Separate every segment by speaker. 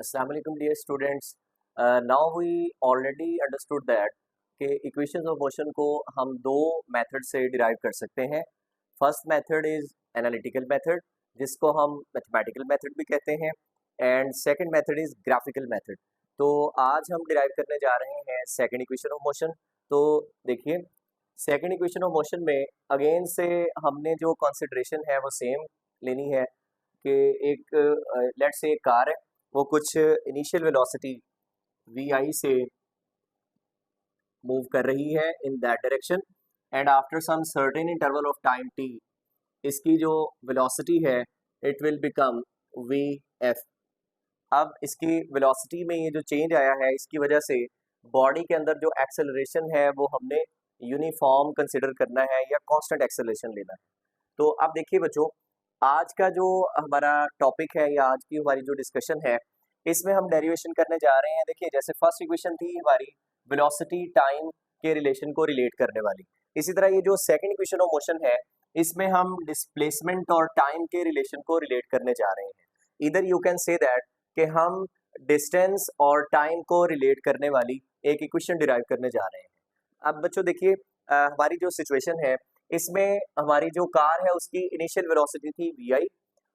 Speaker 1: Assalamualaikum dear students. Now we already understood that कि equations of motion को हम दो मेथड से डिराइव कर सकते हैं. First method is analytical method जिसको हम मैथमेटिकल मेथड भी कहते हैं and second method is graphical method. तो आज हम डिराइव करने जा रहे हैं सेकंड इक्वेशन ऑफ मोशन. तो देखिए सेकंड इक्वेशन ऑफ मोशन में अगेन से हमने जो कंसिडरेशन है वो सेम लेनी है कि एक लेट्स से एक कार है, वो कुछ इनिशियल वेलोसिटी vi से मूव कर रही है in that direction and after some certain interval of time t इसकी जो वेलोसिटी है इट विल बिकम vf. अब इसकी वेलोसिटी में ये जो चेंज आया है इसकी वजह से बॉडी के अंदर जो एक्सेलरेशन है वो हमने यूनिफॉर्म कंसिडर करना है या कांस्टेंट एक्सेलरेशन लेना है. तो अब देखिए बच्चों, आज का जो हमारा टॉपिक है या आज की हमारी जो डिस्कशन है इसमें हम डेरिवेशन करने जा रहे हैं. देखिए जैसे फर्स्ट इक्वेशन थी हमारी वेलोसिटी टाइम के रिलेशन को रिलेट करने वाली, इसी तरह ये जो सेकंड इक्वेशन ऑफ मोशन है इसमें हम डिस्प्लेसमेंट और टाइम के रिलेशन को रिलेट करने जा रहे हैं. इधर यू कैन से दैट कि हम डिस्टेंस और टाइम को रिलेट करने वाली एक इक्वेशन डिराइव करने जा रहे हैं. अब बच्चों देखिए हमारी जो सिचुएशन है इसमें हमारी जो कार है उसकी इनिशियल वेलोसिटी थी vi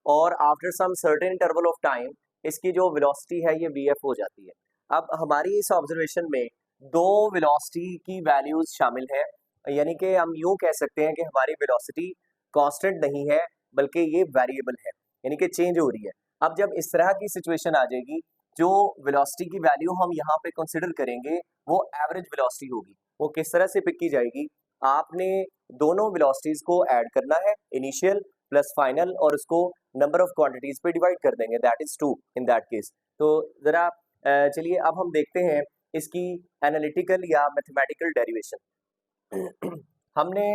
Speaker 1: और after some certain interval of time इसकी जो वेलोसिटी है ये vf हो जाती है. अब हमारी इस ऑब्जर्वेशन में दो वेलोसिटी की वैल्यूज शामिल है, यानी कि हम यूं कह सकते हैं कि हमारी वेलोसिटी कांस्टेंट नहीं है बल्कि ये वेरिएबल है, यानी कि चेंज हो रही है. अब जब इस तरह की सिचुएशन आ जाएगी जो वेलोसिटी की वैल्यू हम यहाँ पे कंसिडर करेंगे वो एवरेज वेलोसिटी होगी. वो किस तरह से पिक की जाएगी, आपने दोनों वेलोसिटीज को ऐड करना है, इनिशियल प्लस फाइनल, और उसको नंबर ऑफ क्वांटिटीज पे डिवाइड कर देंगे, that is 2 in that case. तो जरा चलिए अब हम देखते हैं इसकी एनालिटिकल या मैथमेटिकल डेरिवेशन. हमने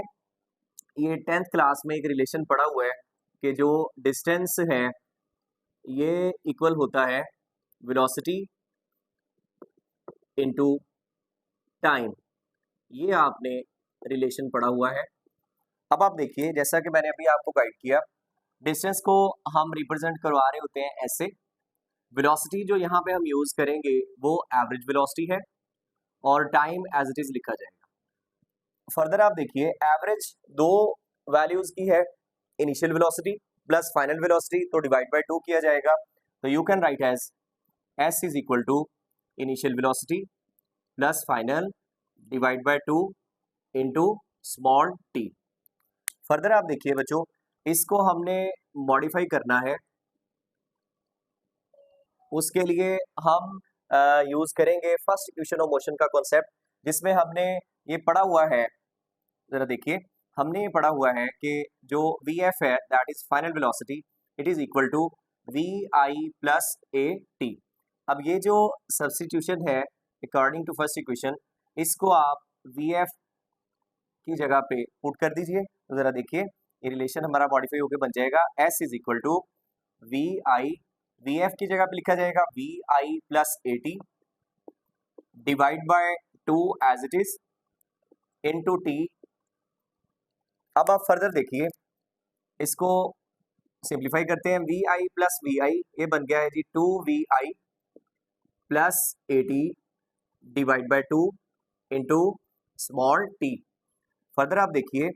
Speaker 1: ये 10th क्लास में एक रिलेशन पढ़ा हुआ है कि जो डिस्टेंस है ये इक्वल होता है वेलोसिटी इनटू टाइम. ये आपने रिलेशन पढ़ा हुआ है. अब आप देखिए जैसा कि मैंने अभी आपको गाइड किया, डिस्टेंस को हम रिप्रेजेंट करवा रहे होते हैं ऐसे. वेलोसिटी जो यहाँ पे हम यूज करेंगे वो एवरेज वेलोसिटी है और टाइम एज इट इज लिखा जाएगा. फर्दर आप देखिए एवरेज दो वैल्यूज की है, initial velocity plus final velocity, तो डिवाइड बाय 2 किया जाएगा. तो you can write as s is equal to initial velocity plus final divide by 2 into small t. Further आप देखिए बच्चों इसको हमने मॉडिफाई करना है, उसके लिए हम यूज करेंगे फर्स्ट इक्वेशन ऑफ मोशन का कॉन्सेप्ट जिसमें हमने ये पढ़ा हुआ है. जरा देखिए हमने ये पढ़ा हुआ है कि जो vf है that is final velocity, it is equal to vi plus at. अब ये जो सब्स्टिट्यूशन है अकॉर्डिंग टू फर्स्ट इक्वेशन इसको आप vf की जगह पे पुट कर दीजिए. तो जरा देखिए ये रिलेशन हमारा मॉडिफाई होकर बन जाएगा s is equal to vi, vf की जगह पे लिखा जाएगा vi plus at divide by 2 as it is into t. अब आप फर्दर देखिए इसको सिंप्लीफाई करते हैं, vi प्लस vi ये बन गया है जी 2vi plus at divide by 2 into small t. Further आप देखिए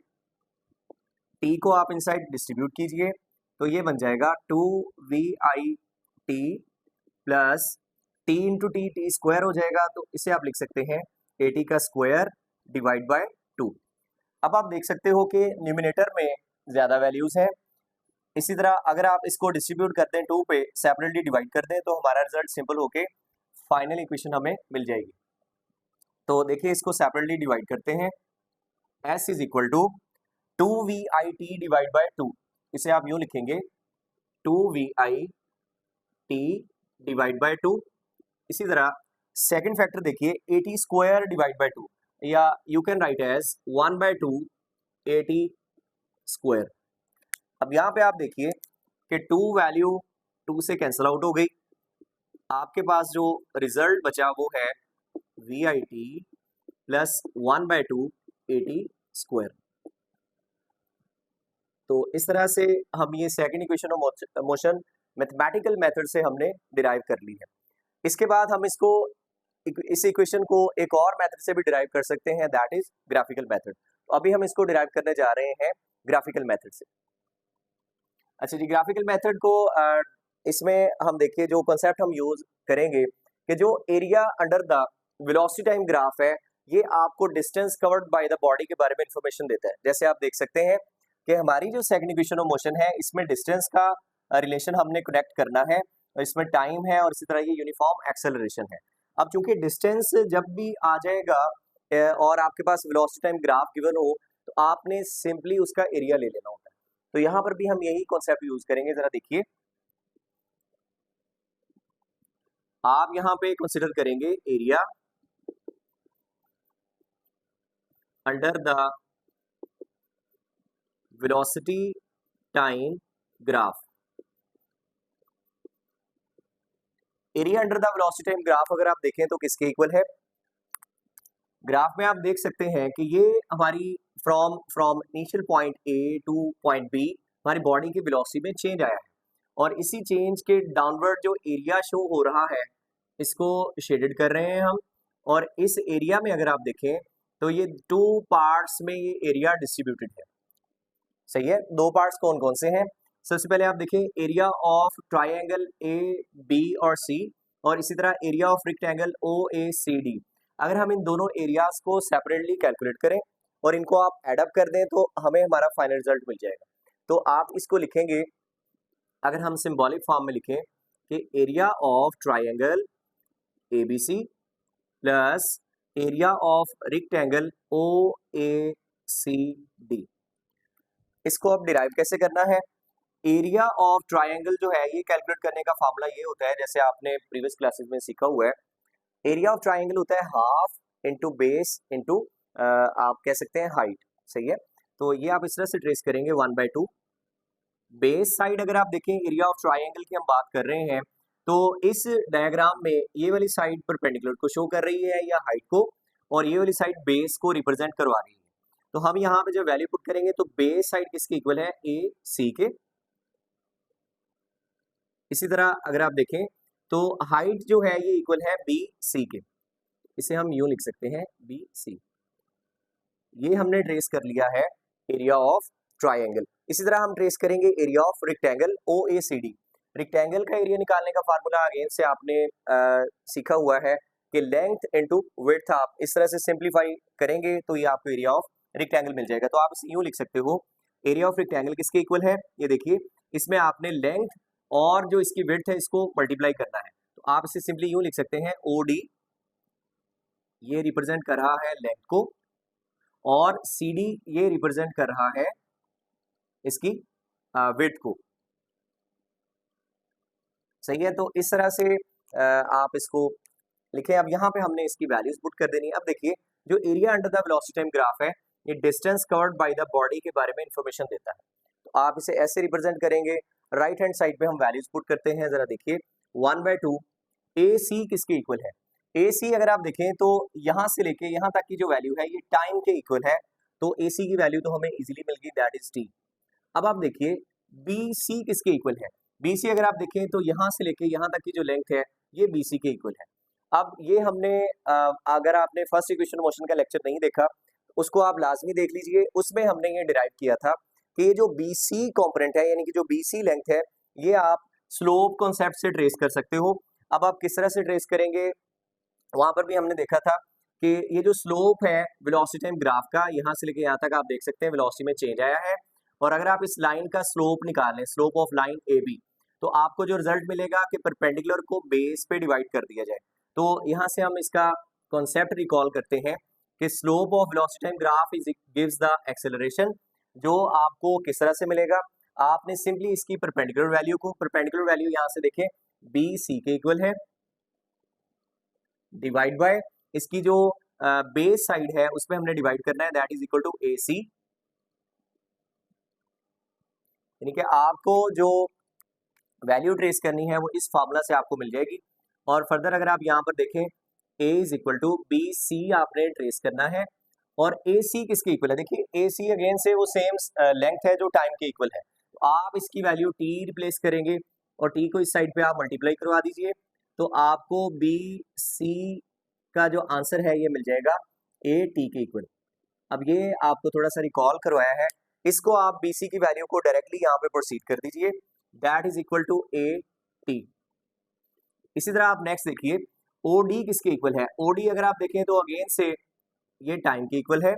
Speaker 1: t को आप इनसाइड डिस्ट्रीब्यूट कीजिए तो ये बन जाएगा 2vi t plus t into T square हो जाएगा, तो इसे आप लिख सकते हैं at का स्क्वायर डिवाइड बाय 2. अब आप देख सकते हो कि न्यूमिनेटर में ज़्यादा वैल्यूज़ हैं. इसी तरह अगर आप इसको डिस्ट्रीब्यूट करते हैं 2 पे, सेपरेटली डिवाइड कर दें तो हमारा रिजल्ट सिंपल होके फाइनल इक्वेशन हमें मिल जाएगी. तो देखिए इसको सेपरेटली डिवाइड करते हैं, s is equal to 2vi t divide by 2. इसे आप यूँ लिखेंगे 2vi t डिवाइड बाय 2. इसी तरह सेकंड फैक्टर देखिए at स्क्वायर डिवाइड बाय 2, या you can write as 1 by 2 at square. अब यहाँ पे आप देखिए कि 2 वैल्यू 2 से कैंसिल आउट हो गई, आपके पास जो रिजल्ट बचा वो है vit plus 1 by 2 at square. तो इस तरह से हम ये second equation of motion mathematical method से हमने डिराइव कर ली है. इसके बाद हम इसको इस इक्वेशन को एक और मेथड से भी डिराइव कर सकते हैं, दैट इज ग्राफिकल मेथड। तो अभी हम इसको डिराइव करने जा रहे हैं ग्राफिकल मेथड से। अच्छा जी, ग्राफिकल मेथड को इसमें हम देखिए जो कॉन्सेप्ट हम यूज करेंगे कि जो area under the velocity time graph है, ये आपको distance covered by the body के बारे में इंफॉर्मेशन देता है। जैसे आप देख सकते हैं कि हमारी जो सेकंड इक्वेशन ऑफ मोशन है, इसमें डिस्टेंस का रिलेशन हमने कनेक्ट करना है, और इसमें टाइम है, और इसी तरह ये यूनिफॉर्म एक्सेलरेशन है। अब चूंकि डिस्टेंस जब भी आ जाएगा और आपके पास वेलोसिटी टाइम ग्राफ गिवन हो, तो आपने सिंपली उसका एरिया ले लेना होता है। तो यहाँ पर भी हम यही कॉन्सेप्ट यूज करेंगे। जरा देखिए, आप यहाँ पे कंसिडर करेंगे area under the velocity time graph. Area under the velocity time graph अगर आप देखें तो किसके इक्वल है? ग्राफ में आप देख सकते हैं कि ये हमारी from initial point A to point B हमारी बॉडी की वेलोसिटी में चेंज आया है, और इसी चेंज के डाउनवर्ड जो एरिया शो हो रहा है, इसको शेडेड कर रहे हैं हम। और इस एरिया में अगर आप देखें तो ये 2 पार्ट्स में ये एरिया डिस्ट्रीब्यूटेड है। सही है, 2 पार्ट्स कौन कौन से हैं? सबसे पहले आप देखें area of triangle A B और सी, और इसी तरह area of rectangle O A C D. अगर हम इन दोनों एरियाज को सेपरेटली कैलकुलेट करें और इनको आप एडअप कर दें तो हमें हमारा फाइनल रिजल्ट मिल जाएगा। तो आप इसको लिखेंगे, अगर हम सिंबॉलिक फॉर्म में लिखें कि area of triangle A B C plus area of rectangle O A C D. इसको अब डिराइव कैसे करना है? एरिया ऑफ ट्राइंगल जो है ये कैलकुलेट करने का फार्मूला ये होता है, जैसे आपने प्रीवियस क्लासेस में सीखा हुआ है, एरिया ऑफ ट्राइंगल होता है हाफ इंटू बेस इंटू आप कह सकते हैं हाइट। सही है, तो ये आप इस तरह से ट्रेस करेंगे 1/2। बेस साइड अगर आप देखें एरिया ऑफ ट्राइंगल की हम बात कर रहे हैं, तो इस डायग्राम में ये वाली साइड परपेंडिकुलर को शो कर रही है या हाइट को, और ये वाली साइड बेस को रिप्रेजेंट करवा रही है। तो हम यहाँ पे जो वैल्यू पुट करेंगे तो बेस साइड किसके इक्वल है? ए सी के। इसी तरह अगर आप देखें तो हाइट जो है ये इक्वल है बी सी के। इसे हम यूं लिख सकते हैं बी सी। ये हमने ट्रेस कर लिया है एरिया ऑफ ट्राइंगल। इसी तरह हम ट्रेस करेंगे area of rectangle O A C D. Rectangle का एरिया निकालने का फार्मूला अगेन से आपने सीखा हुआ है कि लेंथ इनटू विड्थ। आप इस तरह से सिंप्लीफाई करेंगे तो ये आपको एरिया ऑफ रेक्टेंगल मिल जाएगा। तो आप इसे यूं लिख सकते हो, एरिया ऑफ रेक्टेंगल किसके इक्वल है? ये देखिए, इसमें आपने लेंथ और जो इसकी विड्थ है इसको मल्टीप्लाई करना है। तो आप इसे सिंपली यूं लिख सकते हैं ओ डी, ये रिप्रेजेंट कर रहा है लेंथ को, और सी डी ये रिप्रेजेंट कर रहा है इसकी विड्थ को। सही है, तो इस तरह से आप इसको लिखें। अब यहाँ पे हमने इसकी वैल्यूज पुट कर देनी है। अब देखिए, जो area under the velocity time graph है, ये distance covered by the body के बारे में इंफॉर्मेशन देता है। तो आप इसे ऐसे रिप्रेजेंट करेंगे। राइट हैंड साइड पे हम वैल्यूज पुट करते हैं। जरा देखिए, 1/2 ए सी किसके इक्वल है? ए सी अगर आप देखें तो यहाँ से लेके यहाँ तक की जो वैल्यू है ये टाइम के इक्वल है। तो ए सी की वैल्यू तो हमें इजीली मिल गई, दैट इज टी। अब आप देखिए बी सी किसके इक्वल है? बी सी अगर आप देखें तो यहाँ से लेके यहाँ तक की जो लेंथ है ये बी सी के इक्वल है। अब ये हमने अगर आपने फर्स्ट इक्वेशन मोशन का लेक्चर नहीं देखा, उसको आप लाजमी देख लीजिए। उसमें हमने ये डिराइव किया था कि ये जो बी सी कॉम्पोनेंट है, यानी कि जो बी सी लेंथ है, ये आप स्लोप कॉन्सेप्ट से ट्रेस कर सकते हो। अब आप किस तरह से ट्रेस करेंगे, वहां पर भी हमने देखा था कि ये जो स्लोप है वेलोसिटी टाइम ग्राफ का, यहाँ से लेके यहाँ तक आप देख सकते हैं वेलोसिटी में चेंज आया है। और अगर आप इस लाइन का स्लोप निकालें, slope of line A B, तो आपको जो रिजल्ट मिलेगा कि परपेंडिकुलर को बेस पे डिवाइड कर दिया जाए। तो यहाँ से हम इसका कॉन्सेप्ट रिकॉल करते हैं कि slope of velocity time graph is gives the acceleration. जो आपको किस तरह से मिलेगा? आपने सिंपली इसकी परपेंडिकुलर वैल्यू को, परपेंडिकुलर वैल्यू यहाँ से देखें बी सी के इक्वल है, डिवाइड बाय इसकी जो बेस साइड है उसमें हमने डिवाइड करना है, दैट इज इक्वल टू ए सी। यानी कि आपको जो वैल्यू ट्रेस करनी है वो इस फार्मूला से आपको मिल जाएगी। और फर्दर अगर आप यहाँ पर देखें a is equal to B C आपने ट्रेस करना है, और ए सी किसके इक्वल है? देखिए ए सी अगेन से वो सेम लेंथ है जो टाइम के इक्वल है। तो आप इसकी वैल्यू t रिप्लेस करेंगे और t को इस साइड पे आप मल्टीप्लाई करवा दीजिए। तो आपको बी सी का जो आंसर है ये मिल जाएगा ए टी के इक्वल। अब ये आपको थोड़ा सा रिकॉल करवाया है, इसको आप बी सी की वैल्यू को डायरेक्टली यहाँ पे प्रोसीड कर दीजिए, that is equal to A T. इसी तरह आप नेक्स्ट देखिए ओ डी किसके इक्वल है। ओ डी अगर आप देखें तो अगेन से ये टाइम के इक्वल है।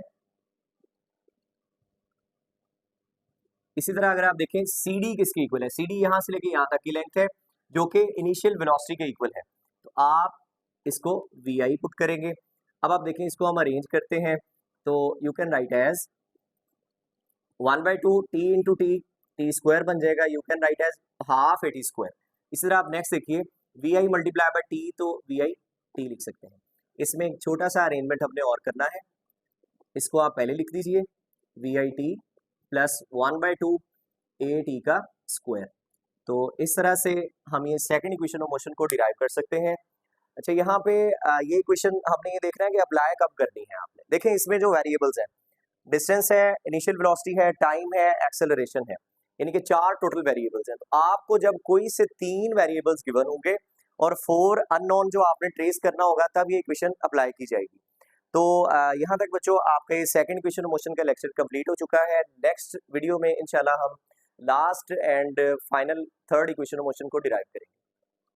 Speaker 1: इसी तरह अगर आप देखें सी डी किसके इक्वल है, सी डी यहाँ से लेके यहाँ तक की लेंथ है जो कि इनिशियल वेलोसिटी के इक्वल है। तो आप इसको वी आई पुट करेंगे। अब आप देखें इसको हम अरेंज करते हैं तो you can write as 1/2 T into T square बन जाएगा, you can write as half A T square. इसी तरह आप नेक्स्ट देखिए V I multiply by T, तो वी आई टी लिख सकते हैं। इसमें एक छोटा सा अरेंजमेंट हमने और करना है, इसको आप पहले लिख दीजिए V I T plus 1/2 A T का स्क्वायर। तो इस तरह से हम ये सेकंड इक्वेशन ऑफ मोशन को डिराइव कर सकते हैं। अच्छा यहाँ पे ये इक्वेशन हमने ये देखना है कि अप्लाई कब करनी है। आपने देखें इसमें जो वेरिएबल्स हैं, डिस्टेंस है, इनिशियल वेलोसिटी है, टाइम है, एक्सेलरेशन है, यानी कि 4 टोटल वेरिएबल्स हैं। तो आपको जब कोई से 3 वेरिएबल्स गिवन होंगे और 4 अननोन जो आपने ट्रेस करना होगा तब ये इक्वेशन अप्लाई की जाएगी। तो यहाँ तक बच्चों आपका ये सेकंड इक्वेशन ऑफ मोशन का लेक्चर कंप्लीट हो चुका है। नेक्स्ट वीडियो में इंशाल्लाह हम last and final third equation of motion को डिराइव करेंगे।